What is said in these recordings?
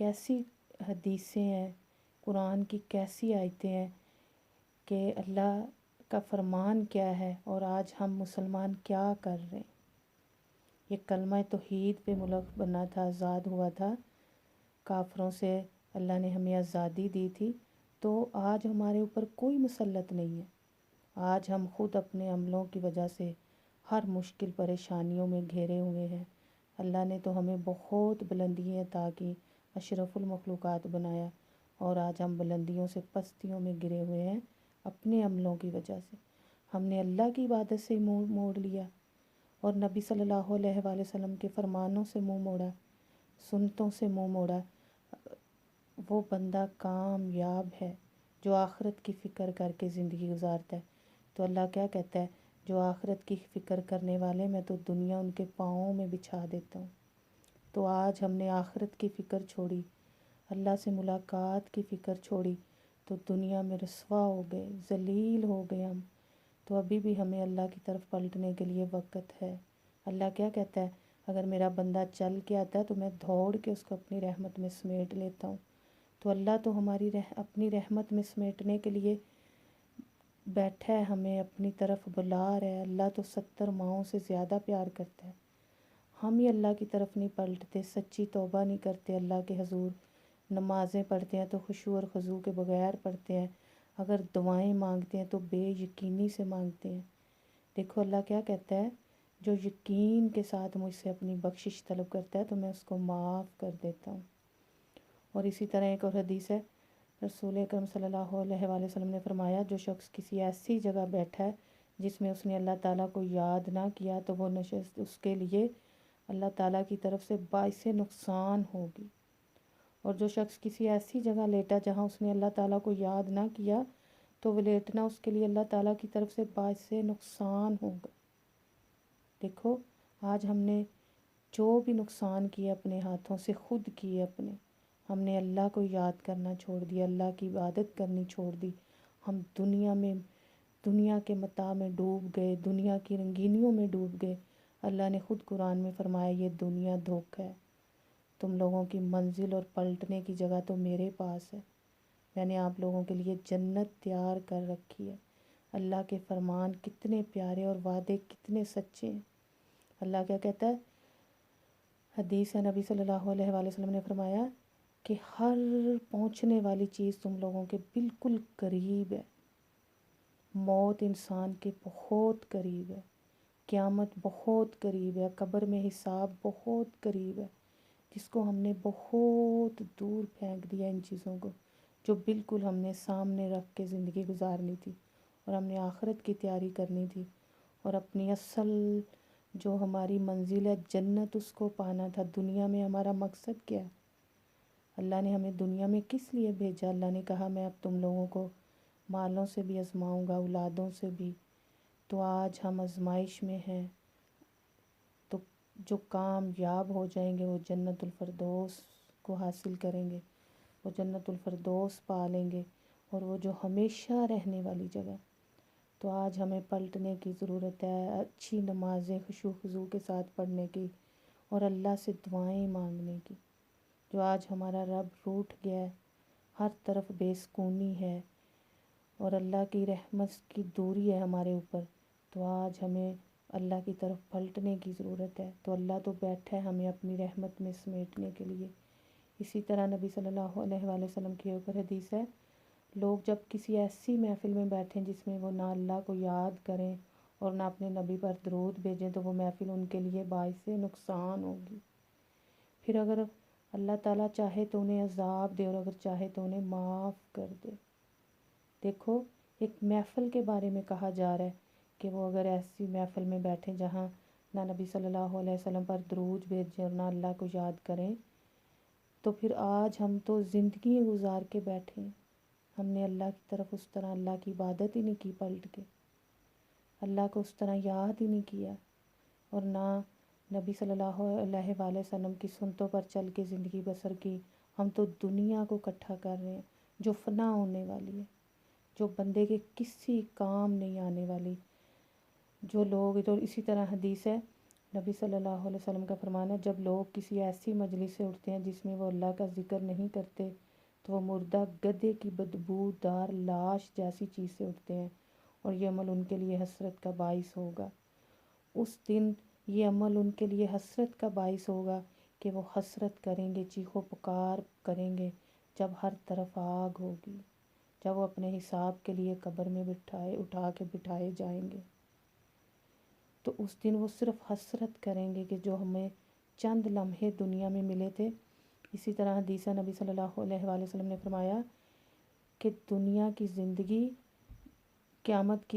کیسی حدیثیں ہیں، قرآن کی کیسی آیتیں ہیں کہ اللہ کا فرمان کیا ہے اور آج ہم مسلمان کیا کر رہے ہیں۔ یہ کلمہ توحید پہ ملک بنا تھا، آزاد ہوا تھا، کافروں سے اللہ نے ہمیں آزادی دی تھی، تو آج ہمارے اوپر کوئی مسلط نہیں ہے۔ آج ہم خود اپنے عملوں کی وجہ سے ہر مشکل پریشانیوں میں گھیرے ہوئے ہیں۔ اللہ نے تو ہمیں بہت بلندیاں عطا کی، اشرف المخلوقات بنایا، اور آج ہم بلندیوں سے پستیوں میں گرے ہوئے ہیں اپنے عملوں کی وجہ سے۔ ہم نے اللہ کی عبادت سے منہ موڑ لیا اور نبی صلی اللہ علیہ وآلہ وسلم کے فرمانوں سے منہ موڑا، سنتوں سے منہ موڑا۔ وہ بندہ کامیاب ہے جو آخرت کی فکر کر کے زندگی گزارتا ہے۔ تو اللہ کیا کہتا ہے، جو آخرت کی فکر کرنے والے میں تو دنیا ان کے پاؤں میں بچھا دیتا ہوں۔ تو آج ہم نے آخرت کی فکر چھوڑی، اللہ سے ملاقات کی فکر چھوڑی، تو دنیا میں رسوا ہو گئے، ذلیل ہو گئے ہم۔ تو ابھی بھی ہمیں اللہ کی طرف پلٹنے کے لیے وقت ہے۔ اللہ کیا کہتا ہے، اگر میرا بندہ چل کے آتا ہے تو میں دوڑ کے اس کو اپنی رحمت میں سمیٹ لیتا ہوں۔ تو اللہ تو ہماری اپنی رحمت میں سمیٹنے کے لیے بیٹھا ہے، ہمیں اپنی طرف بلا رہا ہے۔ اللہ تو 70 ماؤں سے زیادہ پیار کرتا ہے، ہم ہی اللہ کی طرف نہیں پلٹتے، سچی توبہ نہیں کرتے اللہ کے حضور۔ نمازیں پڑھتے ہیں تو خشوع اور خضوع کے بغیر پڑھتے ہیں، اگر دعائیں مانگتے ہیں تو بے یقینی سے مانگتے ہیں۔ دیکھو اللہ کیا کہتا ہے، جو یقین کے ساتھ مجھ سے اپنی بخشش طلب کرتا ہے تو میں اس کو معاف کر دیتا ہوں۔ اور اسی طرح ایک اور حدیث ہے، رسول اکرم صلی اللہ علیہ وآلہ وسلم نے فرمایا، جو شخص کسی ایسی جگہ بیٹھا ہے جس میں اس نے اللہ تعالیٰ کو یاد نہ کیا تو وہ نشست اس کے لیے اللہ تعالیٰ کی طرف سے باعث نقصان ہوگی، اور جو شخص کسی ایسی جگہ لیٹا جہاں اس نے اللہ تعالیٰ کو یاد نہ کیا تو وہ لیٹنا اس کے لیے اللہ تعالیٰ کی طرف سے باعث نقصان ہوگا۔ دیکھو آج ہم نے جو بھی نقصان کیا اپنے ہاتھوں سے خود کیے اپنے، ہم نے اللہ کو یاد کرنا چھوڑ دیا، اللہ کی عبادت کرنی چھوڑ دی، ہم دنیا کے متاع میں ڈوب گئے، دنیا کی رنگینیوں میں ڈوب گئے۔ اللہ نے خود قرآن میں فرمایا، یہ دنیا دھوکہ ہے، تم لوگوں کی منزل اور پلٹنے کی جگہ تو میرے پاس ہے، میں نے آپ لوگوں کے لیے جنت تیار کر رکھی ہے۔ اللہ کے فرمان کتنے پیارے اور وعدے کتنے سچے ہیں۔ اللہ کیا کہتا ہے، حدیث ہے، نبی صلی اللہ علیہ وآلہ وسلم نے فرمایا کہ ہر پہنچنے والی چیز تم لوگوں کے بالکل قریب ہے۔ موت انسان کے بہت قریب ہے، قیامت بہت قریب ہے، قبر میں حساب بہت قریب ہے، جس کو ہم نے بہت دور پھینک دیا، ان چیزوں کو جو بالکل ہم نے سامنے رکھ کے زندگی گزارنی تھی، اور ہم نے آخرت کی تیاری کرنی تھی، اور اپنی اصل جو ہماری منزل ہے جنت، اس کو پانا تھا۔ دنیا میں ہمارا مقصد کیا ہے؟ اللہ نے ہمیں دنیا میں کس لیے بھیجا؟ اللہ نے کہا میں اب تم لوگوں کو مالوں سے بھی آزماؤں گا، اولادوں سے بھی۔ تو آج ہم آزمائش میں ہیں، تو جو کامیاب ہو جائیں گے وہ جنت الفردوس کو حاصل کریں گے، وہ جنت الفردوس پا لیں گے، اور وہ جو ہمیشہ رہنے والی جگہ۔ تو آج ہمیں پلٹنے کی ضرورت ہے، اچھی نمازیں خشوع خضوع کے ساتھ پڑھنے کی، اور اللہ سے دعائیں مانگنے کی۔ جو آج ہمارا رب روٹھ گیا ہے، ہر طرف بے سکونی ہے، اور اللہ کی رحمت کی دوری ہے ہمارے اوپر، تو آج ہمیں اللہ کی طرف پلٹنے کی ضرورت ہے۔ تو اللہ تو بیٹھا ہے ہمیں اپنی رحمت میں سمیٹنے کے لیے۔ اسی طرح نبی صلی اللہ علیہ وآلہ وسلم کی اوپر حدیث ہے، لوگ جب کسی ایسی محفل میں بیٹھیں جس میں وہ نہ اللہ کو یاد کریں اور نہ اپنے نبی پر درود بھیجیں تو وہ محفل ان کے لیے باعث نقصان ہوگی۔ پھر اگر اللہ تعالیٰ چاہے تو انہیں عذاب دے، اور اگر چاہے تو انہیں معاف کر دے۔ دیکھو ایک محفل کے بارے میں کہا جا رہا ہے کہ وہ اگر ایسی محفل میں بیٹھیں جہاں نہ نبی صلی اللہ علیہ وسلم پر درود بھیجیں اور نہ اللہ کو یاد کریں، تو پھر آج ہم تو زندگی گزار کے بیٹھے ہیں، ہم نے اللہ کی طرف اس طرح اللہ کی عبادت ہی نہیں کی، پلٹ کے اللہ کو اس طرح یاد ہی نہیں کیا، اور نہ نبی صلی اللہ علیہ وآلہ وسلم کی سنتوں پر چل کے زندگی بسر کی۔ ہم تو دنیا کو اکٹھا کر رہے ہیں جو فنا ہونے والی ہے، جو بندے کے کسی کام نہیں آنے والی۔ جو لوگ، تو اسی طرح حدیث ہے، نبی صلی اللہ علیہ وسلم کا فرمان ہے جب لوگ کسی ایسی مجلس سے اٹھتے ہیں جس میں وہ اللہ کا ذکر نہیں کرتے تو وہ مردہ گدھے کی بدبو دار لاش جیسی چیز سے اٹھتے ہیں، اور یہ عمل ان کے لیے حسرت کا باعث ہوگا۔ اس دن یہ عمل ان کے لیے حسرت کا باعث ہوگا کہ وہ حسرت کریں گے، چیخ و پکار کریں گے جب ہر طرف آگ ہوگی، جب وہ اپنے حساب کے لیے قبر میں اٹھا کے بٹھائے جائیں گے۔ تو اس دن وہ صرف حسرت کریں گے کہ جو ہمیں چند لمحے دنیا میں ملے تھے۔ اسی طرح حدیث نبی صلی اللہ علیہ وآلہ وسلم نے فرمایا کہ دنیا کی زندگی، قیامت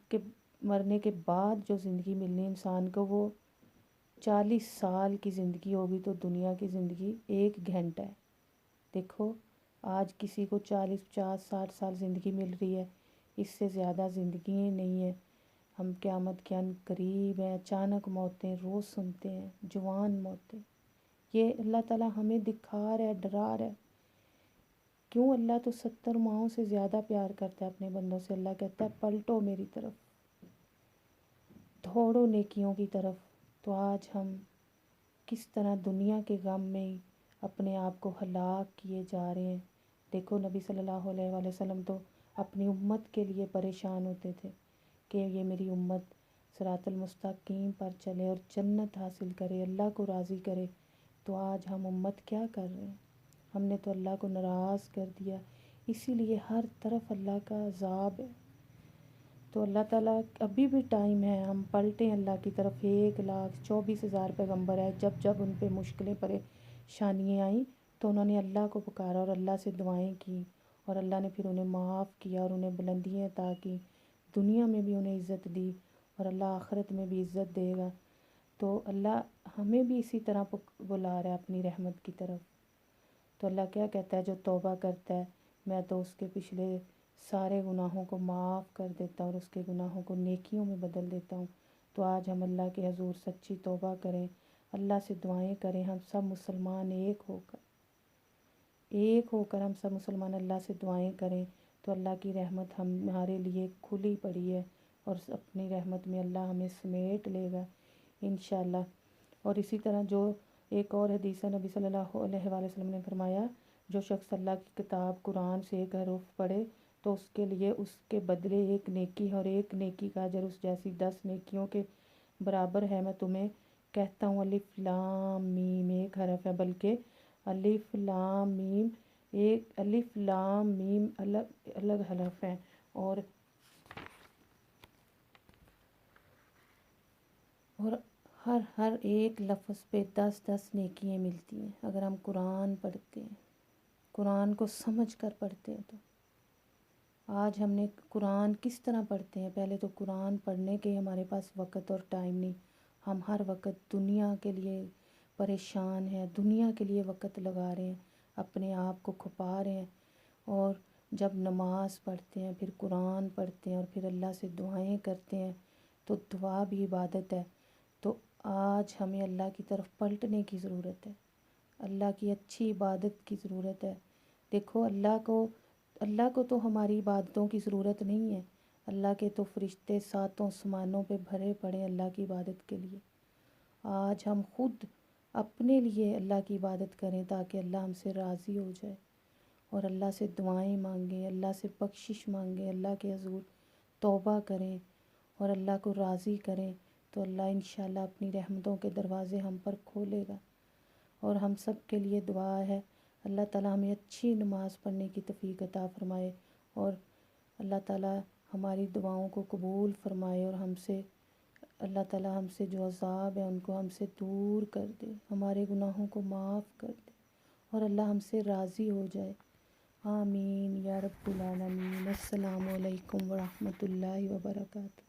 کے مرنے کے بعد جو زندگی ملنی انسان کو وہ 40 سال کی زندگی ہوگی، تو دنیا کی زندگی 1 گھنٹہ ہے۔ دیکھو آج کسی کو 40 50 60 سال زندگی مل رہی ہے، اس سے زیادہ زندگی نہیں ہے۔ ہم قیامت کے ان قریب ہیں، اچانک موتیں روز سنتے ہیں، جوان موتیں۔ یہ اللہ تعالیٰ ہمیں دکھا رہا ہے، ڈرا رہا ہے۔ کیوں؟ اللہ تو 70 ماہوں سے زیادہ پیار کرتا ہے اپنے بندوں سے۔ اللہ کہتا ہے پلٹو میری طرف، دوڑو نیکیوں کی طرف۔ تو آج ہم کس طرح دنیا کے غم میں ہی اپنے آپ کو ہلاک کیے جا رہے ہیں۔ دیکھو نبی صلی اللہ علیہ وآلہ وسلم تو اپنی امت کے لیے پریشان ہوتے تھے کہ یہ میری امت صراط المستقیم پر چلے اور جنت حاصل کرے، اللہ کو راضی کرے۔ تو آج ہم امت کیا کر رہے ہیں؟ ہم نے تو اللہ کو ناراض کر دیا، اسی لیے ہر طرف اللہ کا عذاب ہے۔ تو اللہ تعالیٰ ابھی بھی ٹائم ہے، ہم پلٹیں اللہ کی طرف۔ 1,24,000 پیغمبر ہے، جب جب ان پہ مشکلیں پریشانیاں آئیں تو انہوں نے اللہ کو پکارا اور اللہ سے دعائیں کی، اور اللہ نے پھر انہیں معاف کیا اور انہیں بلندیاں عطا کی، دنیا میں بھی انہیں عزت دی، اور اللہ آخرت میں بھی عزت دے گا۔ تو اللہ ہمیں بھی اسی طرح بلا رہا ہے اپنی رحمت کی طرف۔ تو اللہ کیا کہتا ہے؟ جو توبہ کرتا ہے میں تو اس کے پچھلے سارے گناہوں کو معاف کر دیتا ہوں اور اس کے گناہوں کو نیکیوں میں بدل دیتا ہوں۔ تو آج ہم اللہ کے حضور سچی توبہ کریں، اللہ سے دعائیں کریں، ہم سب مسلمان ایک ہو کر ہم سب مسلمان اللہ سے دعائیں کریں، تو اللہ کی رحمت ہمارے لیے کھلی پڑی ہے، اور اپنی رحمت میں اللہ ہمیں سمیٹ لے گا انشاءاللہ۔ اور اسی طرح جو ایک اور حدیث نبی صلی اللہ علیہ وآلہ وسلم نے فرمایا جو شخص اللہ کی کتاب قرآن سے ایک حرف پڑھے تو اس کے لیے اس کے بدلے 1 نیکی، اور 1 نیکی کا اجر اس جیسی 10 نیکیوں کے برابر ہے۔ میں تمہیں کہتا ہوں الف لام میم 1 حرف ہے، بلکہ الف لام میم الگ الگ حرف ہیں، اور ہر ایک لفظ پہ 10 نیکیاں ملتی ہیں اگر ہم قرآن پڑھتے ہیں، قرآن کو سمجھ کر پڑھتے ہیں۔ تو آج ہم نے قرآن کس طرح پڑھتے ہیں؟ پہلے تو قرآن پڑھنے کے ہمارے پاس وقت اور ٹائم نہیں، ہم ہر وقت دنیا کے لیے پریشان ہیں، دنیا کے لیے وقت لگا رہے ہیں، اپنے آپ کو کھپا رہے ہیں، اور جب نماز پڑھتے ہیں پھر قرآن پڑھتے ہیں اور پھر اللہ سے دعائیں کرتے ہیں، تو دعا بھی عبادت ہے۔ تو آج ہمیں اللہ کی طرف پلٹنے کی ضرورت ہے، اللہ کی اچھی عبادت کی ضرورت ہے۔ دیکھو اللہ کو تو ہماری عبادتوں کی ضرورت نہیں ہے، اللہ کے تو فرشتے 7 آسمانوں پہ بھرے پڑے اللہ کی عبادت کے لیے۔ آج ہم خود اپنے لیے اللہ کی عبادت کریں تاکہ اللہ ہم سے راضی ہو جائے، اور اللہ سے دعائیں مانگیں، اللہ سے بخشش مانگیں، اللہ کے حضور توبہ کریں اور اللہ کو راضی کریں، تو اللہ انشاءاللہ اپنی رحمتوں کے دروازے ہم پر کھولے گا۔ اور ہم سب کے لیے دعا ہے اللہ تعالیٰ ہمیں اچھی نماز پڑھنے کی توفیق عطا فرمائے، اور اللہ تعالیٰ ہماری دعاؤں کو قبول فرمائے، اور اللہ تعالیٰ ہم سے جو عذاب ہے ان کو ہم سے دور کر دے، ہمارے گناہوں کو معاف کر دے، اور اللہ ہم سے راضی ہو جائے۔ آمین یا رب العالمین۔ السلام علیکم ورحمۃ اللہ وبرکاتہ۔